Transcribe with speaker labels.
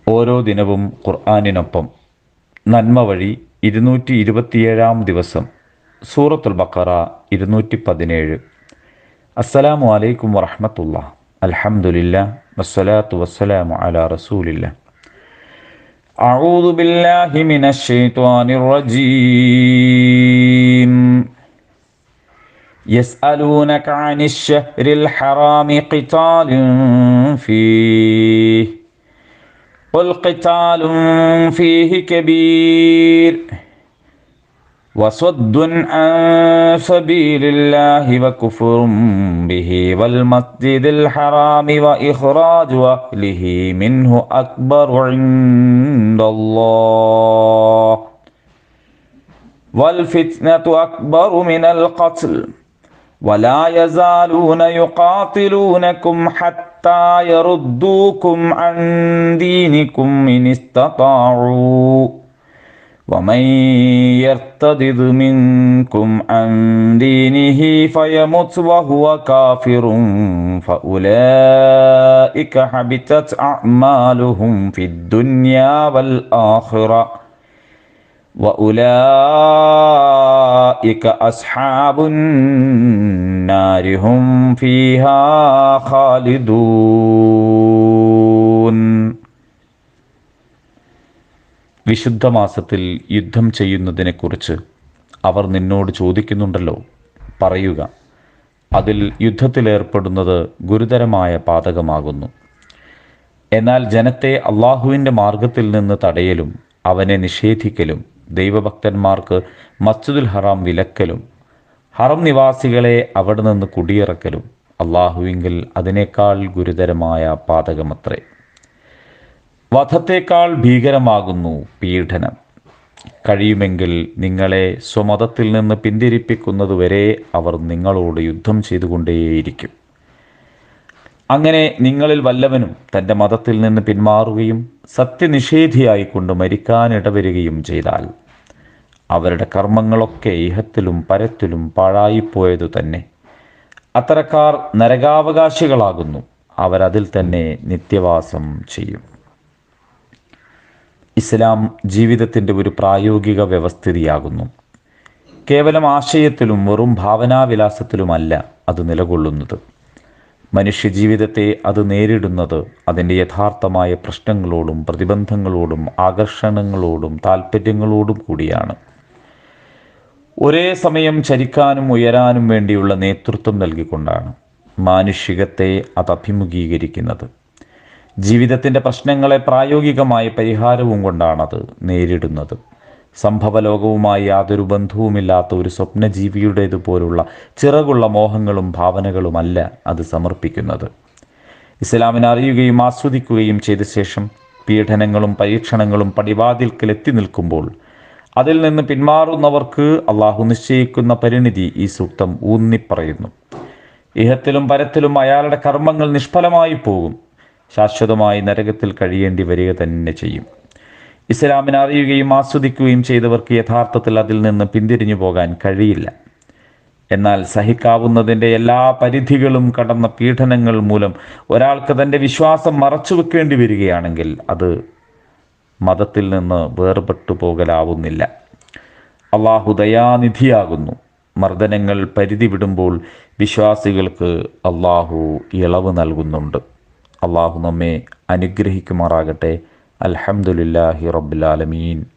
Speaker 1: ഓരോ ദിനവും ഖുർആനിനൊപ്പം നന്മ വഴി 227 ദിവസം. സൂറത്തുൽ ബഖറ 217. അസ്സലാമു അലൈക്കും വറഹ്മത്തുള്ളാഹ്. അൽഹംദുലില്ലാഹ് വസ്സലാത്തു വസ്സലാമു അലാ റസൂലില്ലാഹ്. അഊദു ബില്ലാഹി മിനശ് ശൈത്വാനിർ റജീം. യസ്അലൂനക അനിശ് ശഹ്രിൽ ഹറാമി ഖിതാലിൻ ഫീഹി ഖുൽ ഖിതാലുൻ ഫീഹി കബീർ വസദ്ദുൻ അൻ സബീലില്ലാഹി വകുഫ്റുൻ ബിഹി വൽ മസ്ജിദിൽ ഹറാമി വഇഖ്റാജു അഹ്ലിഹി മിൻഹു അക്ബറു ഇൻദല്ലാഹ് വൽ ഫിത്നതു അക്ബറു മിനൽ ഖത്ൽ വലാ യസാലൂന യുഖാതിലൂനകും ഹത്താ യറുദ്ദൂകും അൻ ദീനികും ഇൻ ഇസ്തതാഉ വമൻ യർതദിദ് മിൻകും അൻ ദീനിഹി ഫയമുത് വഹുവ കാഫിറുൻ ഫഉലൈക ഹബിതത് അഅ്മാലുഹും ഫിദ്ദുനിയാ വൽ ആഖിറ വഉലൈക അസ്ഹാബുൻ നാരി ഹും ഫീഹാ ഖാലിദൂൻ. വിശുദ്ധ മാസത്തിൽ യുദ്ധം ചെയ്യുന്നതിനെക്കുറിച്ച് അവർ നിന്നോട് ചോദിക്കുന്നുണ്ടല്ലോ. പറയുക, അതിൽ യുദ്ധത്തിലേർപ്പെടുന്നത് ഗുരുതരമായ പാതകമാകുന്നു. എന്നാൽ ജനത്തെ അള്ളാഹുവിൻ്റെ മാർഗത്തിൽ നിന്ന് തടയലും അവനെ നിഷേധിക്കലും ദൈവഭക്തന്മാർക്ക് മസ്ജിദുൽ ഹറാം വിലക്കലും ഹറം നിവാസികളെ അവിടെ നിന്ന് കുടിയിറക്കലും അള്ളാഹുവിങ്കിൽ അതിനേക്കാൾ ഗുരുതരമായ പാതകമത്രേ. വധത്തേക്കാൾ ഭീകരമാകുന്നു പീഡനം. കഴിയുമെങ്കിൽ നിങ്ങളെ സ്വമതത്തിൽ നിന്ന് പിന്തിരിപ്പിക്കുന്നതുവരെ അവർ നിങ്ങളോട് യുദ്ധം ചെയ്തുകൊണ്ടേയിരിക്കും. അങ്ങനെ നിങ്ങളിൽ വല്ലവനും തൻ്റെ മതത്തിൽ നിന്ന് പിന്മാറുകയും സത്യനിഷേധിയായിക്കൊണ്ട് മരിക്കാനിടവരികയും ചെയ്താൽ അവരുടെ കർമ്മങ്ങളൊക്കെ ഇഹത്തിലും പരത്തിലും പാഴായിപ്പോയതു തന്നെ. അത്തരക്കാർ നരകാവകാശികളാകുന്നു. അവരതിൽ തന്നെ നിത്യവാസം ചെയ്യും. ഇസ്ലാം ജീവിതത്തിൻ്റെ ഒരു പ്രായോഗിക വ്യവസ്ഥിതിയാകുന്നു. കേവലം ആശയത്തിലും വെറും ഭാവനാവിലാസത്തിലുമല്ല അത് നിലകൊള്ളുന്നത്. മനുഷ്യജീവിതത്തെ അത് നേരിടുന്നത് അതിൻ്റെ യഥാർത്ഥമായ പ്രശ്നങ്ങളോടും പ്രതിബന്ധങ്ങളോടും ആകർഷണങ്ങളോടും താൽപ്പര്യങ്ങളോടും കൂടിയാണ്. ഒരേ സമയം ചരിക്കാനും ഉയരാനും വേണ്ടിയുള്ള നേതൃത്വം നൽകിക്കൊണ്ടാണ് മാനുഷികത്തെ അത് അഭിമുഖീകരിക്കുന്നത്. ജീവിതത്തിൻ്റെ പ്രശ്നങ്ങളെ പ്രായോഗികമായ പരിഹാരവും കൊണ്ടാണത് നേരിടുന്നത്. സംഭവലോകവുമായി യാതൊരു ബന്ധവുമില്ലാത്ത ഒരു സ്വപ്നജീവിയുടേതുപോലുള്ള ചിറകുള്ള മോഹങ്ങളും ഭാവനകളുമല്ല അത് സമർപ്പിക്കുന്നത്. ഇസ്ലാമിനെ അറിയുകയും ആസ്വദിക്കുകയും ചെയ്ത ശേഷം പീഡനങ്ങളും പരീക്ഷണങ്ങളും പടിവാതിൽക്കൽ എത്തി നിൽക്കുമ്പോൾ അതിൽ നിന്ന് പിന്മാറുന്നവർക്ക് അള്ളാഹു നിശ്ചയിക്കുന്ന പരിണിതി ഈ സൂക്തം ഊന്നിപ്പറയുന്നു. ഇഹത്തിലും പരത്തിലും അയാളുടെ കർമ്മങ്ങൾ നിഷ്ഫലമായി പോകും. ശാശ്വതമായി നരകത്തിൽ കഴിയേണ്ടി വരിക തന്നെ ചെയ്യും. ഇസ്ലാമിനെ അറിയുകയും ആസ്വദിക്കുകയും ചെയ്തവർക്ക് യഥാർത്ഥത്തിൽ അതിൽ നിന്ന് പിന്തിരിഞ്ഞു പോകാൻ കഴിയില്ല. എന്നാൽ സഹിക്കാവുന്നതിൻ്റെ എല്ലാ പരിധികളും കടന്ന പീഡനങ്ങൾ മൂലം ഒരാൾക്ക് തൻ്റെ വിശ്വാസം മറച്ചുവെക്കേണ്ടി വരികയാണെങ്കിൽ അത് മതത്തിൽ നിന്ന് വേർപെട്ടു പോകലാവുന്നില്ല. അള്ളാഹു ദയാനിധിയാകുന്നു. മർദ്ദനങ്ങൾ പരിധി വിടുമ്പോൾ വിശ്വാസികൾക്ക് അള്ളാഹു ഇളവ് നൽകുന്നുണ്ട്. അള്ളാഹു നമ്മെ അനുഗ്രഹിക്കുമാറാകട്ടെ. അൽഹംദുലില്ലാഹി റബ്ബിൽ ആലമീൻ.